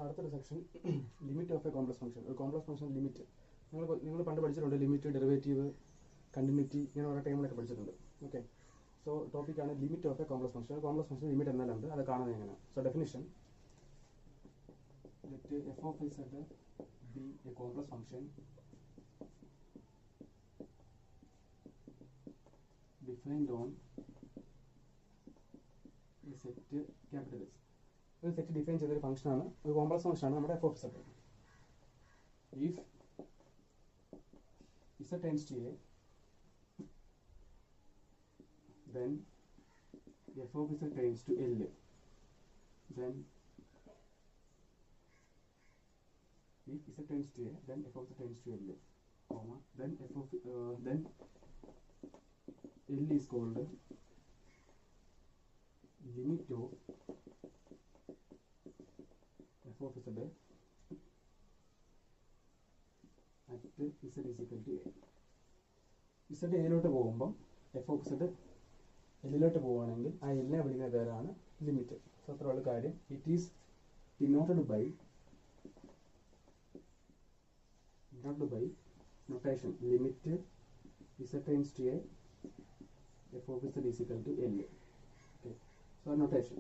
അടുത്തൊരു section limit of a complex function. ഒരു complex function limit നിങ്ങൾ പണ്ട് പഠിച്ചിട്ടുണ്ട്. ലിമിറ്റ്, ഡെറിവേറ്റീവ്, കണ്ടിന്യൂറ്റി, ഇങ്ങനെ ഓരോ ടൈമിലൊക്കെ പഠിച്ചിട്ടുണ്ട്. ഓക്കെ, സോ ടോപ്പിക്കാണ് limit of a complex function. Complex function limit എന്നാലുണ്ട്, അത് കാണുന്നത് എങ്ങനെ. So definition, let F of Z be a complex function defined on a set capital S. ഒരു സെറ്റ് ഡിഫൈൻ ചെയ്തൊരു ഫംഗ്ഷനാണ്, ഒരു കോംപ്ലക്സ് ഫംഗ്ഷനാണ് നമ്മുടെ F of Z. If z tends to a, then f of z tends to L, then if z tends to a, then f of z tends to L, comma, then then L is called limit of f of z at z is equal to a. z എയിലോട്ട് പോകുമ്പം F of z എല്ലിലോട്ട് പോവുകയാണെങ്കിൽ ആ എല്ലിനെ വിളിക്കുന്ന പേരാണ് limit. So അത്രയുള്ള കാര്യം. It is denoted by notation limit z tends to a, f of z is equal to L. Okay, so notation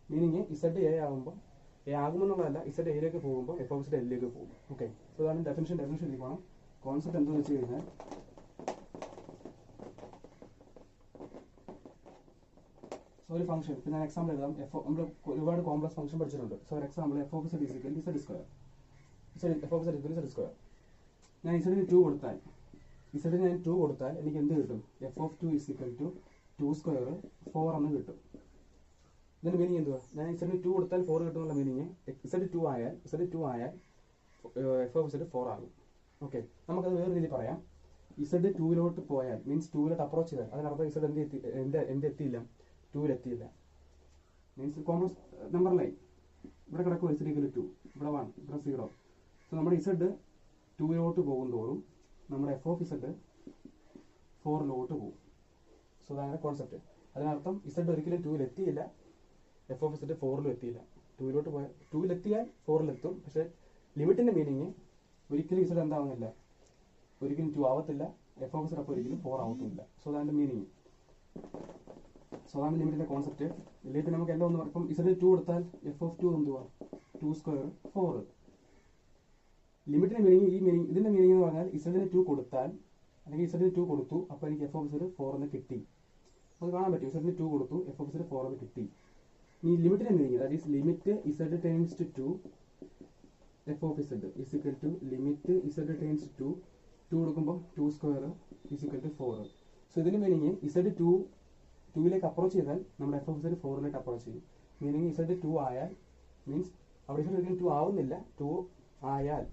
meaning z A ആകുമ്പോൾ A ആകുമെന്നുള്ളതല്ല, z എയിലേക്ക് പോകുമ്പോൾ എഫ് ഓഫ് z എല്ലിലേക്ക് പോകും. ഓക്കെ, സോ അതാണ് definition പോകണം. Concept എന്താണെന്ന് വെച്ച് കഴിഞ്ഞാൽ ഒരു ഫംഗ്ഷൻ, ഇപ്പം ഞാൻ എക്സാമ്പിൾ എഴുതാം. നമ്മൾ ഒരുപാട് കോംപ്ലക്സ് ഫംഗ്ഷൻ പഠിച്ചിട്ടുണ്ട്. സോ ഒരു example f of z equal to z square. F of z equal to z square. ഞാൻ z-ന് 2 കൊടുത്താൽ, z-ന് ഞാൻ 2 കൊടുത്താൽ എനിക്ക് എന്ത് കിട്ടും? F of 2 is equal to 2 square 4 എന്ന് കിട്ടും. ഇതിന്റെ മീനിങ് എന്തുവാ? ഞാൻ z-ന് 2 കൊടുത്താൽ 4 കിട്ടുന്നുള്ള മീനിങ് z 2 ആയാൽ എഫ് ഓഫ് z 4 ആകും. ഓക്കെ, നമുക്കത് വേറെ രീതിയിൽ പറയാം. z 2-ലോട്ട് പോയാൽ മീൻസ് 2-ലോട്ട് അപ്രോച്ച് ചെയ്താൽ അതിനർത്ഥം z എന്ത് എത്തിയില്ല, 2-ലെത്തിയില്ല. മീൻസ് കോംപ്ലക്സ് നമ്പർ ലൈൻ ഇവിടെ കിടക്കും z ഈക്വൽ ടു 2, ഇവിടെ 1, ഇവിടെ 0. സോ നമ്മുടെ z 2-ലോട്ട് പോകുന്തോറും നമ്മുടെ എഫ് ഓഫ് z 4-ലോട്ട് പോകും. സോ അതാണ് കോൺസെപ്റ്റ്. അതിനർത്ഥം z ഒരിക്കലും 2-ലെത്തിയില്ല, എഫ് ഓഫ് z 4-ലും എത്തിയില്ല. 2-ലോട്ട് പോയാൽ 2-ലെത്തിയാൽ 4-ലെത്തും. പക്ഷേ ലിമിറ്റിന്റെ മീനിങ് ഒരിക്കലും z എന്താവുന്നില്ല, ഒരിക്കലും 2 ആവത്തില്ല. എഫ് ഓഫ് z അപ്പോൾ ഒരിക്കലും 4 ആവത്തുമില്ല. സോ അതാണ് മീനിങ്. സോ അതാണ് ലിമിറ്റിന്റെ കോൺസെപ്റ്റ്. ഇല്ലെങ്കിൽ നമുക്ക് എല്ലാം ഒന്ന് ഇപ്പം z 2 കൊടുത്താൽ എഫ് ഓഫ് 2 എന്തുവാ? 2 സ്ക്വയർ 4. ലിമിറ്റിന്റെ മീനിങ് ഇതിന്റെ മീനിങ് എന്ന് പറഞ്ഞാൽ z-ന് 2 കൊടുത്താൽ, അല്ലെങ്കിൽ z-ന് 2 കൊടുത്തു, അപ്പോൾ എനിക്ക് എഫ് ഓഫ് z 4 എന്ന് കിട്ടി. അത് കാണാൻ പറ്റും. z-ന് 2 കൊടുത്തു, എഫ് ഓഫ് z 4 എന്ന് കിട്ടി. ഈ ലിമിറ്റിന്റെ meaning that is limit z tends to 2 f of z is equal to limit z tends to 2 കൊടുക്കുമ്പോൾ 2 square is equal to 4. So ഇതിന്റെ മീനിങ് z 2-ലേക്ക് അപ്രോച്ച് ചെയ്താൽ നമ്മുടെ എഫ് ഓഫ് z 4-ലേക്ക് അപ്രോച്ച് ചെയ്യും. മീനിങ് z 2 ആയാൽ means അവിടെ z ഒരിക്കലും 2 ആവുന്നില്ല, 2 ആയാൽ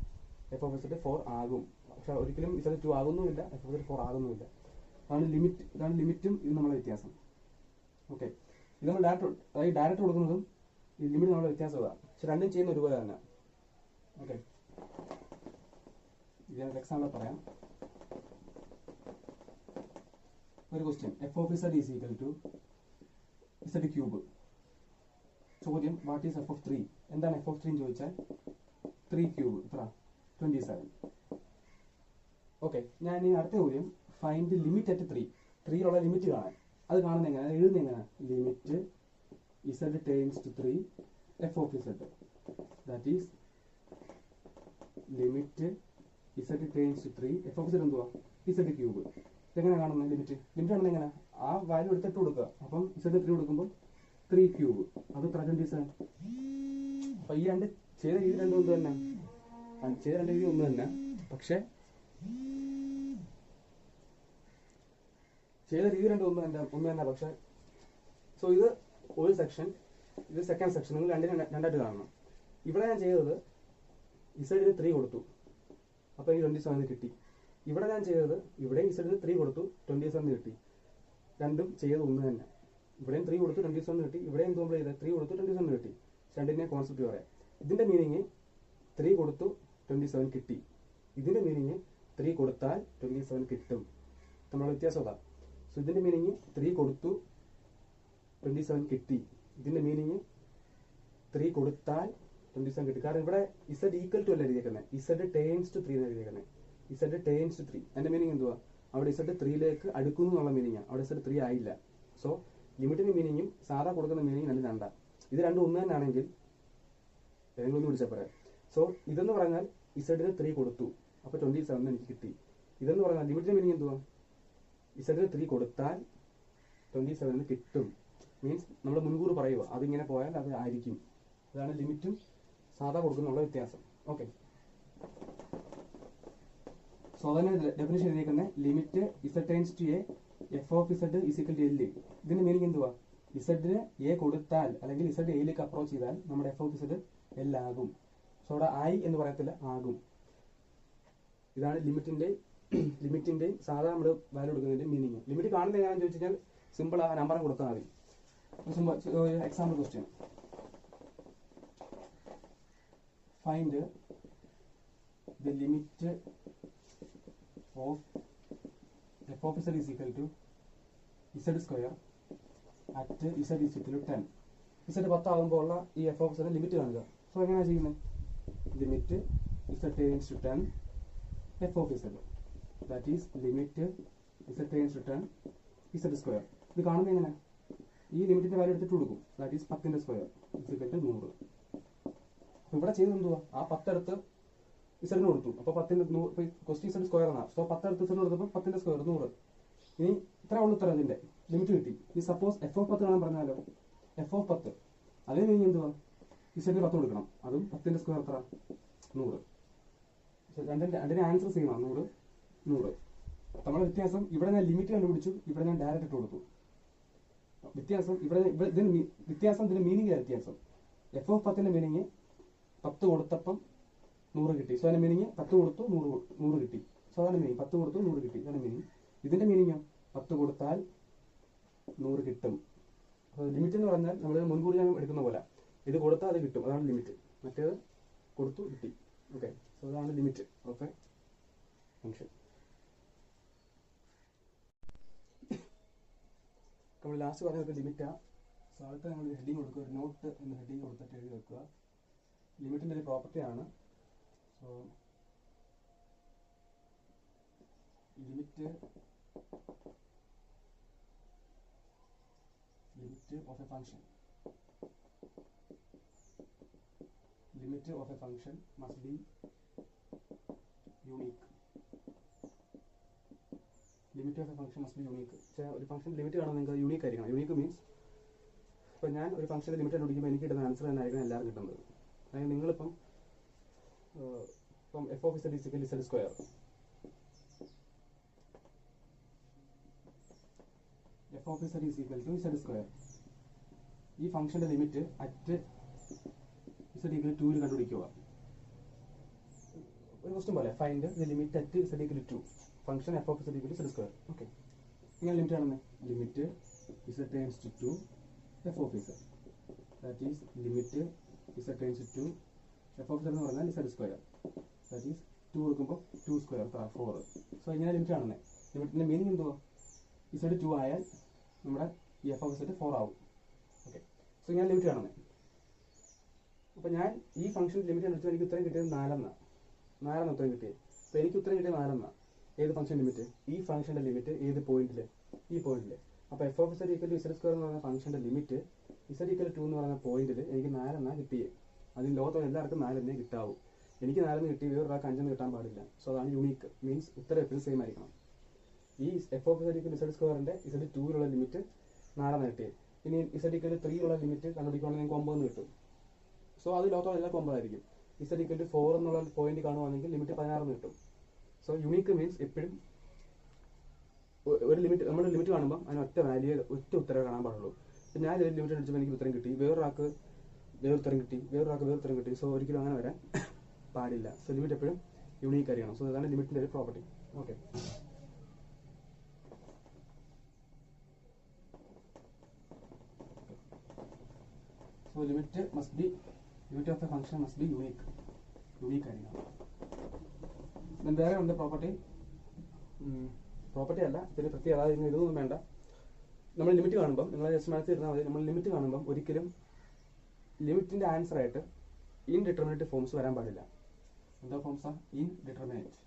എഫ് ഓഫ് z 4 ആകും. പക്ഷെ ഒരിക്കലും z 2 ആകുന്നുമില്ല, എഫ് ഓഫ് z 4 ആകുന്നുമില്ല. അതാണ് ലിമിറ്റും ഇത് നമ്മളെ വ്യത്യാസം. ഓക്കെ, ഇത് നമ്മൾ ഡയറക്റ്റ് കൊടുക്കുന്നതും ഈ ലിമിറ്റ് നമ്മുടെ വ്യത്യാസം ഇതാണ്. പക്ഷെ രണ്ടും ചെയ്യുന്ന ഒരുപോലെ തന്നെ. ഓക്കെ, ഞാൻ എക്സാമ്പിൾ പറയാം. ഒരു question, f of z is equal to z cube. ചോദ്യം, വാട്ട് ഈസ് എഫ് ഓഫ് 3? എന്താണ് എഫ് ഓഫ് 3 എന്ന് ചോദിച്ചാൽ 3 ക്യൂബ് എത്ര? 27. ഓക്കെ, ഞാൻ ഇനി അടുത്ത ചോദ്യം, ഫൈൻഡ് ദി ലിമിറ്റ് അറ്റ് 3. 3-ലുള്ള ലിമിറ്റ് കാണാൻ. അത് കാണുന്നത് എങ്ങനെ, എഴുതുന്നത് എങ്ങനെ? Limit z tends to 3 F of z. That is limit z tends to 3 F of z എന്തുവാ? z cube. എങ്ങനെ കാണുന്നത്? ലിമിറ്റ് കാണുന്നത് എങ്ങനെ? ആ വാല്യൂ എടുത്തിട്ട് കൊടുക്കുക. അപ്പം z 3 കൊടുക്കുമ്പോൾ 3 ക്യൂബ്, അത് 27. അപ്പൊ ഈ ചെയ്ത രീതി രണ്ടും ഒന്ന് തന്നെ, ചെയ്ത രണ്ട് രീതി ഒന്ന് തന്നെ. പക്ഷെ ചെയ്ത രീതി രണ്ടും ഒന്ന് തന്നെ. പക്ഷെ സോ ഇത് ഒരു സെക്ഷൻ, ഇത് സെക്കൻഡ് സെക്ഷൻ. നിങ്ങൾ രണ്ടായിട്ട് കാണണം. ഇവിടെ ഞാൻ ചെയ്തത് z-ന് 3 കൊടുത്തു, അപ്പോൾ ഈ 27 കിട്ടി. ഇവിടെ ഞാൻ ചെയ്തത് ഇവിടെ z-ന് 3 കൊടുത്തു, 27 കിട്ടി. രണ്ടും ചെയ്തത് ഒന്ന് തന്നെ. ഇവിടെയും 3 കൊടുത്തു, 27 കിട്ടി. ഇവിടെയും നമ്മൾ ചെയ്തത് 3 കൊടുത്തു, 27 കിട്ടി. രണ്ടിനെ കോൺസെപ്റ്റ് പറയാം. ഇതിന്റെ മീനിങ് 3 കൊടുത്തു 27 കിട്ടി. ഇതിന്റെ മീനിങ് 3 കൊടുത്താൽ 27 കിട്ടും. നമ്മുടെ വ്യത്യാസം അതാ. സോ ഇതിന്റെ മീനിങ് 3 കൊടുത്തു 27 കിട്ടി. ഇതിന്റെ മീനിങ് 3 കൊടുത്താൽ 27 കിട്ടി. കാരണം ഇവിടെ z ഈക്വൽ ടു അല്ല എഴുതിയേക്കുന്നത്, z ടേൺസ് ടു 3 എന്ന് എഴുതിയേക്കുന്നത്. z ടേൺസ് ടു 3 അതിന്റെ മീനിങ് എന്തുവാ? അവിടെ z 3ലേക്ക് അടുക്കുന്നു എന്നുള്ള മീനിങ്. അവിടെ z 3 ആയില്ല. സോ ലിമിറ്റിന്റെ മീനിങ്ങും സാധാ കൊടുക്കുന്ന മീനിങ് രണ്ടും രണ്ടാ. ഇത് രണ്ടും ഒന്ന് തന്നെ ആണെങ്കിൽ ഏതെങ്കിലും ഒന്ന് വിളിച്ചാൽ പറയാം. സോ ഇതെന്ന് പറഞ്ഞാൽ z 3 കൊടുത്തു, അപ്പൊ 27 എനിക്ക് കിട്ടി. ഇതെന്ന് പറഞ്ഞാൽ ലിമിറ്റിന്റെ മീനിങ് എന്തുവാ? z 3 കൊടുത്താൽ 27 കിട്ടും. മീൻസ് നമ്മൾ മുൻകൂർ പറയുക അതിങ്ങനെ പോയാൽ അത് ആയിരിക്കും. അതാണ് ലിമിറ്റും സാധാ കൊടുക്കുന്നുള്ള വ്യത്യാസം. ഓക്കെ, സോ അതന്നെ ഡെഫിനിഷൻ എഴുതിയിരിക്കുന്നത് limit z tends to a f of z is equal to L. ഇതിന്റെ മീനിങ് എന്തുവാ? z a കൊടുത്താൽ അല്ലെങ്കിൽ z a അപ്രോച്ച് ചെയ്താൽ നമ്മുടെ f of z L ആകും. സോ അവിടെ I എന്ന് പറയത്തില്ല, ആകും. ഇതാണ് ലിമിറ്റിന്റെയും സാധാ നമ്മൾ വാല്യൂ കൊടുക്കുന്നതിന്റെ മീനിങ്. ലിമിറ്റ് കാണുന്നത് എങ്ങനെയാണെന്ന് ചോദിച്ചു കഴിഞ്ഞാൽ സിമ്പിൾ ആ നമ്പർ കൊടുത്താൽ മതി. Example question, find the limit of f of z is equal to z square at z is equal to 10. z 10 ആകുമ്പോൾ ഉള്ള ഈ f of z ലിമിറ്റ് കാണുക. സോ എങ്ങനെയാണ് ചെയ്യുന്നത്? Limit z tends to 10 f of z, that is limit z tends to 10 z square. ഇത് കാണുന്നത് എങ്ങനെ? ഈ ലിമിറ്റിന്റെ വാല്യൂ എടുത്തിട്ട് കൊടുക്കും, ദാറ്റ് ഈസ് 10ന്റെ സ്ക്വയർ ഇസ് ഈക്വൽ ടു 100. അപ്പൊ ഇവിടെ ചെയ്ത് എന്തുവാ? ആ 10 എടുത്ത് ഇസഡിന് കൊടുത്തു, അപ്പൊ 10ന്റെ ക്വസ്റ്റ്യൻ ഇസഡ് സ്ക്വയർ ആണ്. സോ 10 എടുത്ത് ഇസഡ് കൊടുത്തപ്പോൾ 10ന്റെ സ്ക്വയർ 100. ഇനി ഇത്ര ഉള്ളു ഉത്തരം, ഇതിന്റെ ലിമിറ്റ് കിട്ടി. ഈ സപ്പോസ് എഫ് ഓഫ് 10 കാണാൻ പറഞ്ഞാലോ, എഫ് ഓഫ് 10 അതേ മീനിങ് എന്തുവാ? ഇസഡിന് 10 കൊടുക്കണം, അതും 10ന്റെ സ്ക്വയർ എത്ര? 100. രണ്ടിന്റെ ആൻസർ സെയിം ആണ്, 100 100. നമ്മുടെ വ്യത്യാസം ഇവിടെ ഞാൻ ലിമിറ്റ് കണ്ടുപിടിച്ചു, ഇവിടെ ഞാൻ ഡയറക്റ്റ് ഇട്ട് കൊടുത്തു. വ്യത്യാസം ഇതിന്റെ മീനിങ് വ്യത്യാസം. എഫ് ഓഫ് 10ന്റെ മീനിങ് 10 കൊടുത്തപ്പം 100 കിട്ടി. സോ അതിന്റെ മീനിങ് 10 കൊടുത്തു 100 കിട്ടി. സോ അതാണ് മീനിങ്, 10 കൊടുത്തു 100 കിട്ടി, അതാണ് മീനിങ്. ഇതിന്റെ മീനിങ്ങോ 10 കൊടുത്താൽ 100 കിട്ടും. ലിമിറ്റ് എന്ന് പറഞ്ഞാൽ നമ്മൾ മുൻകൂർ ഞാൻ എടുക്കുന്ന പോലെ ഇത് കൊടുത്താൽ അത് കിട്ടും, അതാണ് ലിമിറ്റ്. മറ്റേത് കൊടുത്തു കിട്ടി. ഓക്കെ, സോ അതാണ് ലിമിറ്റ് ഓഫ് എ ഫംഗ്ഷൻ. നമ്മൾ ലാസ്റ്റ് പറഞ്ഞത് ലിമിറ്റാ. സോ അടുത്ത നമ്മൾ ഹെഡിങ് കൊടുക്കുക, ഒരു നോട്ട് എന്ന് ഹെഡിങ് കൊടുത്തിട്ട് എഴുതി വെക്കുക. ലിമിറ്റിൻ്റെ ഒരു പ്രോപ്പർട്ടി ആണ്. So limit of A function must be unique. Limit of A function must be unique. ഒരു ഫംഗ്ഷൻ ലിമിറ്റ് കാണാൻ നിങ്ങൾക്ക് യൂണീക്ക് ആയിരിക്കണം. യൂണീക്ക് മീൻസ് ഇപ്പം ഞാൻ ഒരു ഫംഗ്ഷൻ്റെ ലിമിറ്റ് കണ്ടുപിടിക്കുമ്പോൾ എനിക്ക് കിട്ടുന്ന ആൻസർ തന്നെ ആയിരിക്കണം എല്ലാവരും കിട്ടുന്നത്. അതായത് നിങ്ങളിപ്പം f of z is equal to z square, f of z is equal to z square. ഈ ഫംഗ്ഷന്റെ limit at z equal to കണ്ടുപിടിക്കുക. ഒരു ക്വസ്റ്റ്യൻ പോലെ find the limit at z equal to function f of Z equal to z square. Okay, ഇങ്ങനെ limit കാണുന്നത് limit z tends to 2 f of z, that is limit z tends to f of z എന്ന് പറഞ്ഞാൽ Z square, that is 2 കൊടുക്കുമ്പോൾ 2 square 4. So ഇങ്ങനെ limit കാണുന്നത്. ലിമിറ്റിന്റെ meaning എന്തുവാ? Z 2 ആയാൽ നമ്മുടെ ഈ എഫ് ഓഫ് ഇസഡ് 4 ആവും. ഓക്കെ, സോ ഇങ്ങനെ ലിമിറ്റ് കാണുന്നത്. അപ്പോൾ ഞാൻ ഈ ഫംഗ്ഷൻ ലിമിറ്റ് കണ്ടുപിടിച്ചാൽ എനിക്ക് ഉത്തരം കിട്ടിയത് 4 ഉത്തരം കിട്ടിയത്. അപ്പോൾ എനിക്ക് ഉത്തരം കിട്ടിയത് 4. ഏത് ഫംഗ്ഷൻ ലിമിറ്റ്? ഈ ഫംഗ്ഷന്റെ ലിമിറ്റ് ഏത് പോയിന്റിൽ? ഈ പോയിന്റിൽ. അപ്പോൾ f of Z equal to z square എന്ന് പറയുന്ന ഫംഗ്ഷന്റെ ലിമിറ്റ് ഇസഡ് ഈക്വൽ 2 എന്ന് പറയുന്ന പോയിന്റിൽ എനിക്ക് 4 കിട്ടിയത്. അതിന് ലോകത്തുള്ള എല്ലാവർക്കും 4 കിട്ടാവും. എനിക്ക് 4 കിട്ടി, വേറൊരാൾക്ക് 5 കിട്ടാൻ പാടില്ല. സോ അതാണ് യൂണീക്ക്. മീൻസ് ഉത്തരം എപ്പോഴും സെയിം ആയിരിക്കണം. ഈ F of Z equal Z സ്ക്വയറിന്റെ ഇസഡ് 2 ലിമിറ്റ് 4 കിട്ടിയത്. ഇനി ഇസഡ് ഈക്വൽ 3 ലിമിറ്റ് കണ്ടുപിടിക്കുകയാണെങ്കിൽ നിങ്ങൾക്ക് 9 കിട്ടും. സോ അത് ലോകത്തുള്ള എല്ലാവർക്കും 9 ആയിരിക്കും. ഇസഡ് ഈക്വൽ 4 എന്നുള്ള പോയിന്റ് കാണുവാണെങ്കിൽ ലിമിറ്റ് 16 കിട്ടും. സോ യൂണീക്ക് മീൻസ് എപ്പോഴും ഒരു ലിമിറ്റ്, നമ്മൾ ലിമിറ്റ് കാണുമ്പോൾ അതിന് ഒറ്റ വാല്യൂ ഒറ്റ ഉത്തരം കാണാൻ പാടുള്ളൂ. ഇപ്പം ഞാൻ ഒരു ലിമിറ്റ് അടിച്ചപ്പോൾ എനിക്ക് ഉത്തരം കിട്ടി, വേറൊരാൾക്ക് വേറൊരുത്തരം കിട്ടി. സോ ഒരിക്കലും അങ്ങനെ വരാൻ പാടില്ല. സോ ലിമിറ്റ് എപ്പോഴും യൂണീക്ക് ആയിരിക്കണം. സോ അതാണ് ലിമിറ്റിന്റെ ഒരു property. Okay, so limit of A function must be unique ആയിരിക്കണം. വേറെ ഉണ്ട് പ്രോപ്പർട്ടി അല്ല, ഇതിന് പ്രത്യേകത അതായത് ഇതൊന്നും വേണ്ട. നമ്മൾ ലിമിറ്റ് കാണുമ്പോൾ നിങ്ങൾ ജസ്റ്റ് മനസ്സിൽ ഇരുന്നാൽ മതി. നമ്മൾ ലിമിറ്റ് കാണുമ്പം ഒരിക്കലും ലിമിറ്റിന്റെ ആൻസർ ആയിട്ട് ഇൻഡിറ്റർമിനേറ്റ് ഫോംസ് വരാൻ പാടില്ല. എന്താ ഫോംസാ? ഇൻഡിറ്റർമിനേറ്റ്.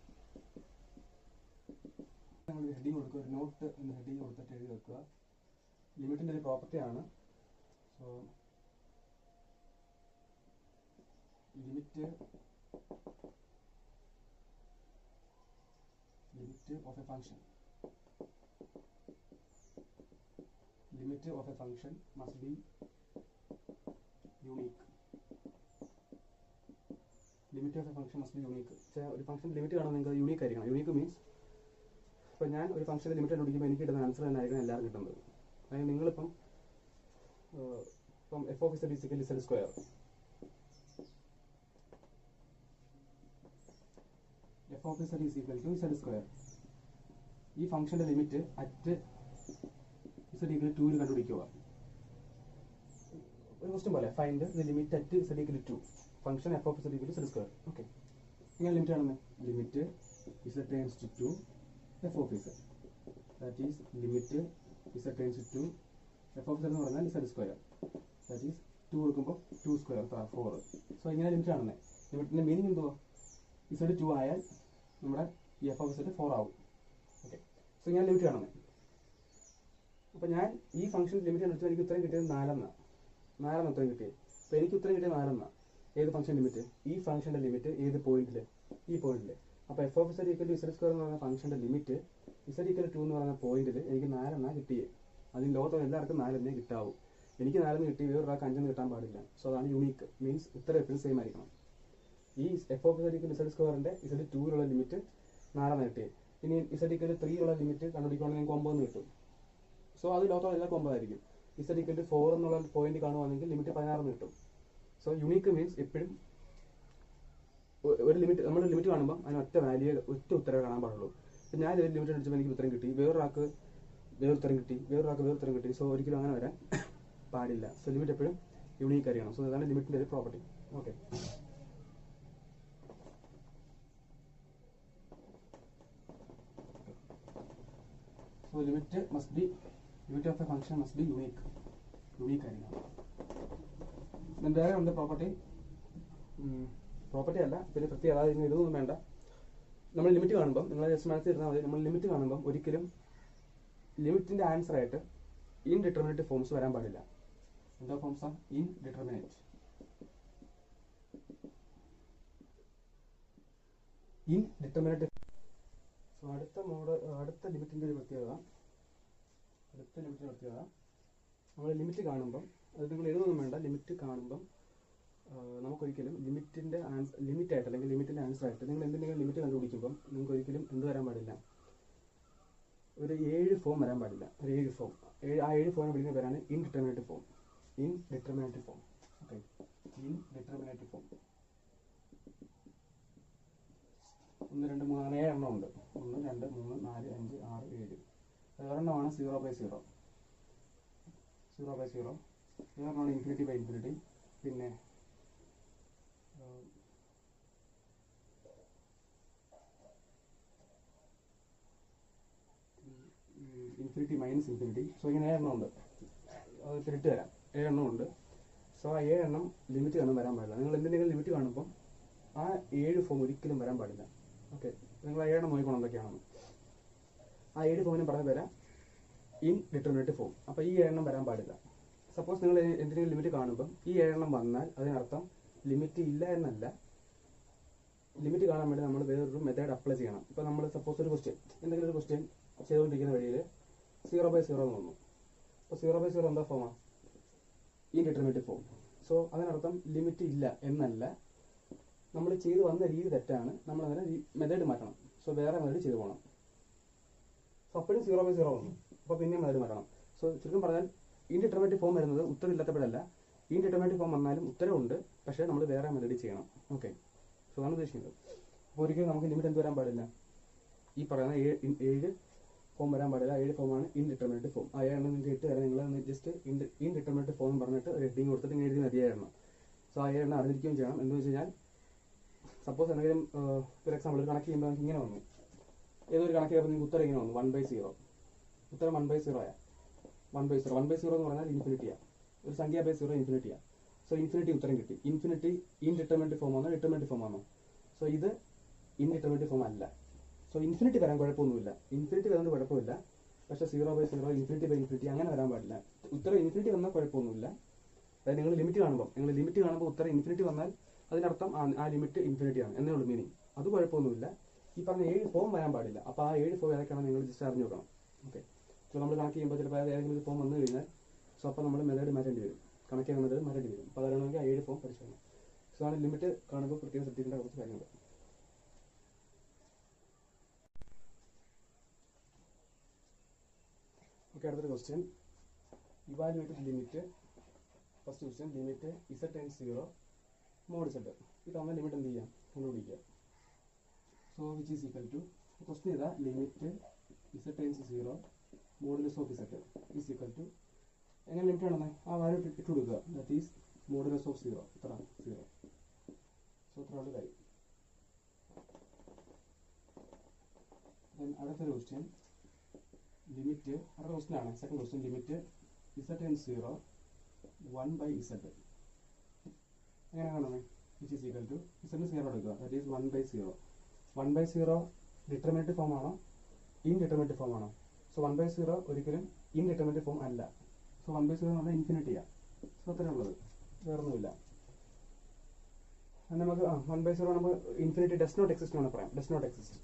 നമ്മൾ ഹെഡിങ് കൊടുക്കുക, ഒരു നോട്ട് എന്ന് ഹെഡിങ് കൊടുത്തിട്ട് എഴുതി വെക്കുക. ലിമിറ്റിൻ്റെ ഒരു പ്രോപ്പർട്ടിയാണ്. So limit of a function must be unique. Limit of A function must be unique. ഒരു ഫംഗ്ഷൻ ലിമിറ്റ് കാണാൻ നിങ്ങൾക്ക് യൂണീക്ക് ആയിരിക്കണം. യൂണീക്ക് മീൻസ് ഇപ്പോൾ ഞാൻ ഒരു ഫംഗ്ഷൻ്റെ ലിമിറ്റ് കണ്ടുപിടിക്കുമ്പോൾ എനിക്ക് കിട്ടുന്ന ആൻസർ തന്നെ ആയിരിക്കണം എല്ലാവരും കിട്ടുന്നത്. അതായത് നിങ്ങളിപ്പം f of z is equal to z square, f of z is equal to z square, ഈ ഫംഗ്ഷന്റെ limit at z equal to കണ്ടുപിടിക്കുക. ഒരു ക്വസ്റ്റ്യൻ പോലെ find the limit at z equal to function f of Z equal to z square. Okay, ഇങ്ങനെ limit ആണെന്ന് limit z tends to 2 f of z, that is limit z tends to f of z എന്ന് പറഞ്ഞാൽ Z square, that is 2 കൊടുക്കുമ്പോൾ 2 square 4. So ഇങ്ങനെ limit ആണെന്ന്. ലിമിറ്റിന്റെ meaning എന്തുവാ? Z 2 ആയാൽ നമ്മുടെ ഈ എഫ് ഓഫ് ഇസഡ് 4 ആവും. ഓക്കെ, സോ ഞാൻ ലിമിറ്റ് കാണുന്നത്. അപ്പോൾ ഞാൻ ഈ ഫംഗ്ഷൻ ലിമിറ്റ് എടുത്ത് എനിക്ക് ഉത്തരം കിട്ടിയത് 4 ഉത്തരം കിട്ടിയത്. അപ്പോൾ എനിക്ക് ഉത്തരം കിട്ടിയത് 4. ഏത് ഫംഗ്ഷൻ ലിമിറ്റ്? ഈ ഫംഗ്ഷൻ്റെ ലിമിറ്റ് ഏത് പോയിന്റിൽ? ഈ പോയിന്റിൽ. അപ്പോൾ f of Z equal to z square എന്ന് പറയുന്ന ഫംഗ്ഷൻ്റെ ലിമിറ്റ് ഇസഡ് ഈക്വൽ ടു എന്ന് പറയുന്ന പോയിന്റിൽ എനിക്ക് 4 കിട്ടിയേ. അതിന് ലോകത്തുള്ള എല്ലാവർക്കും 4 കിട്ടാവൂ. എനിക്ക് 4 കിട്ടി, വേറൊരാൾക്ക് 5 കിട്ടാൻ പാടില്ല. സോ അതാണ് യൂണീക്ക്. മീൻസ് ഉത്തരം എപ്പോഴും സെയിം ആയിരിക്കണം. ഈ F of Z equal Z സ്ക്വയറിൻ്റെ ഇസഡ് 2 ലിമിറ്റ് 4 കിട്ടിയത്. ഇനി ഇസഡ് ഈക്വൽ 3 ലിമിറ്റ് കണ്ടുപിടിക്കുകയാണെങ്കിൽ നിങ്ങൾക്ക് 9 കിട്ടും. സോ അത് ലോകത്തുള്ള എല്ലാ 9 ആയിരിക്കും. ഇസഡ് ഈക്വൽ 4 എന്നുള്ള പോയിന്റ് കാണുവാണെങ്കിൽ ലിമിറ്റ് 16 കിട്ടും. സോ യുണീക്ക് മീൻസ് എപ്പോഴും ഒരു ലിമിറ്റ്, നമ്മൾ ലിമിറ്റ് കാണുമ്പോൾ അതിന് ഒറ്റ വാല്യൂ, ഒറ്റ ഉത്തരവേ കാണാൻ പാടുള്ളൂ. ഇപ്പം ഞാൻ ഒരു ലിമിറ്റ് അടിച്ചപ്പോൾ എനിക്ക് ഉത്തരം കിട്ടി, വേറൊരാൾക്ക് വേറൊരുത്തരം കിട്ടി, വേറൊരാൾക്ക് വേറൊരുത്തരം കിട്ടി. സോ ഒരിക്കലും അങ്ങനെ വരാൻ പാടില്ല. സോ ലിമിറ്റ് എപ്പോഴും യുണീക്ക് ആയിരിക്കണം. സോ അതാണ് ലിമിറ്റിൻ്റെ ഒരു property. Okay, so limit of a function must be unique ആയിരിക്കണം. then വേറെ ഉണ്ട് പ്രോപ്പർട്ടി അല്ല, പിന്നെ പ്രത്യേകം അതായത് ഇതൊന്നും വേണ്ട. നമ്മൾ ലിമിറ്റ് കാണുമ്പോൾ നിങ്ങൾ ജസ്റ്റ് മനസ്സിലിരുന്നാൽ മതി, നമ്മൾ ലിമിറ്റ് കാണുമ്പോൾ ഒരിക്കലും ലിമിറ്റിന്റെ ആൻസർ ആയിട്ട് ഇൻഡിറ്റർമിനേറ്റ് ഫോംസ് വരാൻ പാടില്ല. എന്താ ഫോംസാ? ഇൻഡിറ്റർമിനേറ്റ്. സോ അടുത്ത ലിമിറ്റിന്റെ ഒരു പ്രത്യേകത, നമ്മൾ ലിമിറ്റ് കാണുമ്പം, അത് നിങ്ങൾ എഴുതൊന്നും വേണ്ട, ലിമിറ്റ് കാണുമ്പം നമുക്കൊരിക്കലും ലിമിറ്റ് ആയിട്ട് അല്ലെങ്കിൽ ലിമിറ്റിന്റെ ആൻസർ ആയിട്ട് നിങ്ങൾ എന്തെങ്കിലും ലിമിറ്റ് കണ്ടുപിടിക്കുമ്പം നിങ്ങൾക്ക് ഒരിക്കലും എന്ത് വരാൻ പാടില്ല? ഒരു 7 ഫോം വരാൻ പാടില്ല. ഒരു 7 ഫോം, ആ 7 ഫോമിനെ വിളിക്കുന്ന പേരാണ് indeterminate form. Okay, indeterminate form 1, 2, 3 അങ്ങനെ 7 എണ്ണം ഉണ്ട്. 1, 2, 3, 4, 5, 6, 7. ഒരെണ്ണമാണ് 0/0. വേറെണ്ണമാണ് ഇൻഫിനിറ്റി. പിന്നെ ഇൻഫിനിറ്റി മൈനസ് ഇൻഫിനിറ്റി. സോ ഇങ്ങനെ 7 എണ്ണം ഉണ്ട്. അത് തിരിട്ട് തരാം. 7 എണ്ണം ഉണ്ട്. സോ ആ 7 എണ്ണം ലിമിറ്റ് കാണാൻ വരാൻ പാടില്ല. നിങ്ങൾ എന്തെങ്കിലും ലിമിറ്റ് കാണുമ്പോൾ ആ 7 ഫോം ഒരിക്കലും വരാൻ പാടില്ല. ഓക്കെ, നിങ്ങൾ ആ 7 എണ്ണം നോക്കിക്കോണം എന്തൊക്കെയാണെന്ന്. ആ 7 ഫോമിനും പറഞ്ഞ പേരാ ഇൻഡിറ്റർമിനേറ്റ് ഫോം. അപ്പോൾ ഈ 7 എണ്ണം വരാൻ പാടില്ല. സപ്പോസ് നിങ്ങൾ എന്തെങ്കിലും ലിമിറ്റ് കാണുമ്പം ഈ 7 എണ്ണം വന്നാൽ അതിനർത്ഥം ലിമിറ്റ് ഇല്ല എന്നല്ല. ലിമിറ്റ് കാണാൻ വേണ്ടി നമ്മൾ വേറൊരു മെത്തേഡ് അപ്ലൈ ചെയ്യണം. ഇപ്പോൾ നമ്മൾ സപ്പോസ് എന്തെങ്കിലും ഒരു ക്വസ്റ്റ്യൻ ചെയ്തുകൊണ്ടിരിക്കുന്ന വഴിയിൽ 0/0 എന്ന് വന്നു. അപ്പോൾ 0/0 എന്താ ഫോമാണ്? Indeterminate form. സോ അതിനർത്ഥം ലിമിറ്റ് ഇല്ല എന്നല്ല, നമ്മൾ ചെയ്ത് വന്ന രീതി തെറ്റാണ്, നമ്മൾ അതിനെ മെത്തേഡ് മാറ്റണം. സോ വേറെ മെത്തേഡ് ചെയ്തു പോകണം. സോ അപ്പോഴും 0/0 വന്നു, അപ്പോൾ പിന്നെയും മെത്തേഡ് മാറ്റണം. സോ ചുരുക്കം പറഞ്ഞാൽ ഇൻഡിറ്റർമിനേറ്റ് ഫോം വരുന്നത് ഉത്തരമില്ലാത്തപ്പോഴല്ല. ഇൻഡിറ്റർമിനേറ്റ് ഫോം വന്നാലും ഉത്തരവുണ്ട്, പക്ഷേ നമ്മൾ വേറെ മെത്തേഡ് ചെയ്യണം. ഓക്കെ, സോ അതാണ് ഉദ്ദേശിക്കുന്നത്. അപ്പോൾ ഒരിക്കലും നമുക്ക് ലിമിറ്റ് എന്ത് വരാൻ പാടില്ല? ഈ പറയുന്ന 7 ഫോം വരാൻ പാടില്ല. 7 ഫോമാണ് ഇൻഡിറ്റർമിനേറ്റ് ഫോം. ആ 7 നിങ്ങൾക്ക് ഇട്ട് തരാം. നിങ്ങൾ ജസ്റ്റ് ഇൻഡിറ്റർമിനേറ്റ് ഫോം പറഞ്ഞിട്ട് ഒരു ഹെഡിങ് കൊടുത്തിട്ട് ഇങ്ങനെ എഴുതി മതിയായിരുന്നു. സോ ആ 7 അറിഞ്ഞിരിക്കുകയും ചെയ്യണം. എന്താണെന്ന് വെച്ച് കഴിഞ്ഞാൽ സപ്പോസ് എന്തെങ്കിലും ഫോർ എക്സാമ്പിൾ ഒരു കണക്ക് ചെയ്യുമ്പോൾ ഇങ്ങനെ വന്നു, ഏതൊരു കണക്ക് ചെയ്യുമ്പോൾ നിങ്ങൾക്ക് ഉത്തരം ഇങ്ങനെ വന്നു 1/0. ഉത്തരം 1/0 ആയ 1/0 എന്ന് പറഞ്ഞാൽ ഇൻഫിനിറ്റിയാണ്. ഒരു സംഖ്യ ബൈ 0 ഇൻഫിനിറ്റിയാണ്. സോ സോ ഇൻഫിനിറ്റി ഉത്തരം കിട്ടി. ഇൻഫിനിറ്റി ഇൻഡിറ്റർമിനേറ്റ് ഫോം ആണോ ഡിറ്റർമിനേറ്റ് ഫോം ആണോ? സോ ഇത് ഇൻഡിറ്റർമിനേറ്റ് ഫോം അല്ല. സോ ഇൻഫിനിറ്റി വരാൻ കുഴപ്പമൊന്നുമില്ല, ഇൻഫിനിറ്റി വരുന്നത് കുഴപ്പമില്ല. പക്ഷേ 0/0 ഇൻഫിനിറ്റി ബൈ ഇൻഫിനിറ്റി അങ്ങനെ വരാൻ പാടില്ല. ഉത്തരം ഇൻഫിനിറ്റി വന്നാൽ കുഴപ്പമൊന്നുമില്ല. അതായത് നിങ്ങൾ ലിമിറ്റ് കാണുമ്പോൾ ഉത്തരം ഇൻഫിനിറ്റി വന്നാൽ അതിനർത്ഥം ആ ലിമിറ്റ് ഇൻഫിനിറ്റി ആണ് എന്നേ ഉള്ളൂ മീനിങ്. അത് കുഴപ്പമൊന്നുമില്ല. ഈ പറഞ്ഞ 7 ഫോം വരാൻ പാടില്ല. അപ്പോൾ ആ 7 ഫോം ഏതൊക്കെയാണ് നിങ്ങൾ ജസ്റ്റ് അറിഞ്ഞു നോക്കണം. ഓക്കെ, സോ നമ്മൾ കണക്ക് ചെയ്യുമ്പോൾ ചിലപ്പോൾ ഏതെങ്കിലും ഒരു ഫോം വന്നു കഴിഞ്ഞാൽ സോ അപ്പോൾ നമ്മൾ മെത്തേഡ് മാറ്റേണ്ടി വരും, കണക്ക് ചെയ്യുന്ന മെത്തേഡ് മാറ്റേണ്ടി വരും. അപ്പോൾ അതറിയണമെങ്കിൽ ആ 7 ഫോം പരിശോധിക്കണം. സോ ആണ് ലിമിറ്റ് കാണുമ്പോൾ പ്രത്യേകം ശ്രദ്ധിക്കേണ്ട കുറച്ച് കാര്യങ്ങൾ. ഓക്കെ, അടുത്തൊരു question. Evaluate limit. First question, limit z → 0 mod z. ഈ തന്ന ലിമിറ്റ് എന്ത് ചെയ്യാം, കണ്ടുപിടിക്കുക. So which is equal to, question ഇതാ, limit z → 0 modulus of z is equal to, എങ്ങനെ ലിമിറ്റ് ആണെന്ന് ആ വാല്യൂ ഇട്ട് കൊടുക്കുക. ദാറ്റ് ഈസ് മോഡുലസ് ഓഫ് 0 ഇത്ര 0. സോ ഇത്ര ഉള്ള കാര്യം. അടുത്തൊരു ക്വസ്റ്റ്യൻ, ലിമിറ്റ്, അടുത്ത ക്വസ്റ്റ്യൻ ആണ് second question, limit z → 0 1/z. എങ്ങനെ കാണുന്നത്, which is equal to z 0 എടുക്കുക. That is 1/0. 1/0 ഡിറ്റർമിനേറ്റ് ഫോം ആണോ ഇൻഡിറ്റർമിനേറ്റ് ഫോം ആണോ? സോ 1/0 ഒരിക്കലും ഇൻഡിറ്റർമിനേറ്റ് ഫോം അല്ല. സോ 1/0 എന്ന് പറഞ്ഞാൽ ഇൻഫിനിറ്റിയാണ്. സോ അത്രേ ഉള്ളത്, വേറൊന്നുമില്ല. നമുക്ക് 1/0 നമുക്ക് ഇൻഫിനിറ്റി ഡസ് നോട്ട് എക്സിസ്റ്റ് ആണ് പറയാം. ഡസ് നോട്ട് എക്സിസ്റ്റ്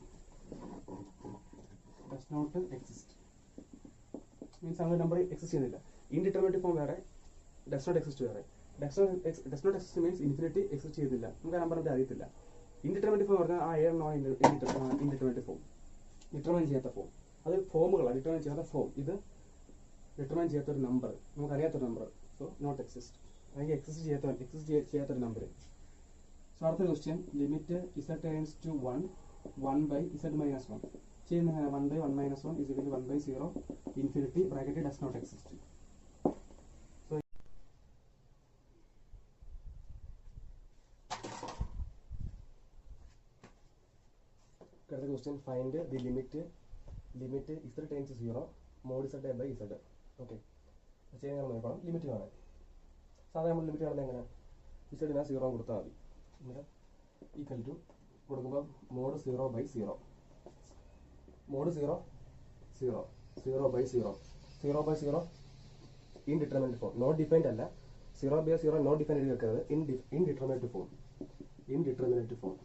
മീൻസ് അങ്ങനെ നമ്പർ എക്സിസ്റ്റ് ചെയ്യുന്നില്ല. ഇൻഡിറ്റർമിനേറ്റ് ഫോം വേറെ, ഡസ് നോട്ട് എക്സിസ്റ്റ് വേറെ. Does not exist means infinity exist ചെയ്യുന്നില്ല, നമുക്ക് ആ നമ്പറിന്റെ അറിയത്തില്ല. ഇൻഡിറ്റർമിനേറ്റ് ഫോം പറഞ്ഞാൽ ആ ഏഴെണ്ണമാണ് ഇൻഡിറ്റർമിനേറ്റ് ഫോം, ഡിറ്റർമൈൻ ചെയ്യാത്ത ഫോം. അത് ഫോമുകളാണ്, ഡിറ്റർമൈൻ ചെയ്യാത്ത ഫോം. ഇത് ഡിറ്റർമൈൻ ചെയ്യാത്തൊരു നമ്പർ, നമുക്കറിയാത്തൊരു നമ്പർ. സോ നോട്ട് എക്സിസ്റ്റ്, അല്ലെങ്കിൽ എക്സിസ്റ്റ് ചെയ്യാത്തൊരു നമ്പർ. സോ അടുത്ത ക്വസ്റ്റ്യൻ, ലിമിറ്റ് z → 1 1/z-1 ചെയ്യുന്ന 1/1 - 1 is equal to 1/0 infinity bracket does not exist. അടുത്ത question, find the limit z → 0 mod z/z. Okay, ചെയ്യാൻ നോക്കണം. ലിമിറ്റ് കാണാൻ സാധാരണ നമ്മൾ ലിമിറ്റ് കാണുന്നത് എങ്ങനെ, z 0 കൊടുത്താൽ മതി. എന്നിട്ട് ഈക്വൽ ടു കൊടുക്കുമ്പോൾ mod 0/0 mod 0 0 0/0 0/0 indeterminate form, not defined അല്ല. 0/0 നോട്ട് ഡിഫൈൻഡ് എഴുതി വെക്കുന്നത്, ഇൻഡിറ്റർമിനേറ്റ് ഫോം. ഇൻഡിറ്റർമിനേറ്റ് ഫോം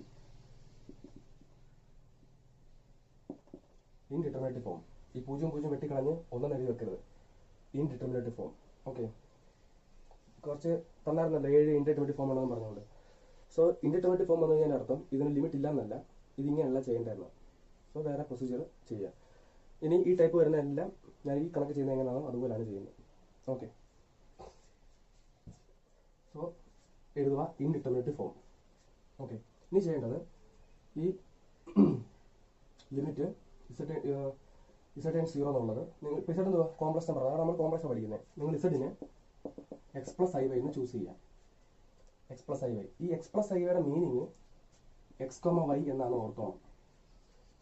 ഈ 0 വെട്ടിക്കളഞ്ഞ് ഒന്നും എഴുതി വെക്കരുത്. Indeterminate form. ഓക്കെ, കുറച്ച് തന്നായിരുന്നല്ലോ 7 ഇൻഡിറ്റർമിനേറ്റ് ഫോം ആണെന്ന് പറഞ്ഞുകൊണ്ട്. സോ ഇൻഡിറ്റർമിനേറ്റ് ഫോം വന്നു കഴിഞ്ഞാൽ അർത്ഥം ഇതിന് ലിമിറ്റ് ഇല്ല എന്നല്ല, ഇതിങ്ങനെയല്ല ചെയ്യേണ്ടതെന്ന്. സോ വേറെ പ്രൊസീജിയർ ചെയ്യുക. ഇനി ഈ ടൈപ്പ് വരുന്ന എല്ലാം ഞാൻ ഈ കണക്ക് ചെയ്യുന്നത് എങ്ങനെയാണോ അതുപോലെയാണ് ചെയ്യുന്നത്. ഓക്കെ, സോ എഴുതുക ഇൻഡിറ്റർമിനേറ്റ് ഫോം. ഓക്കെ, ഇനി ചെയ്യേണ്ടത് ഈ ലിമിറ്റ് z → 0 എന്നുള്ളത്, നിങ്ങൾ ഇപ്പോൾ z എന്തുവാ കോംപ്ലക്സ് നമ്പർ, അതാണ് നമ്മൾ കോംപ്ലക്സ് പഠിക്കുന്നത്. നിങ്ങൾ z-നെ x+iy എന്ന് ചൂസ് ചെയ്യുക. x+iy, ഈ x+iy മീനിങ് x,y എന്നാണ് ഓർത്തോണം.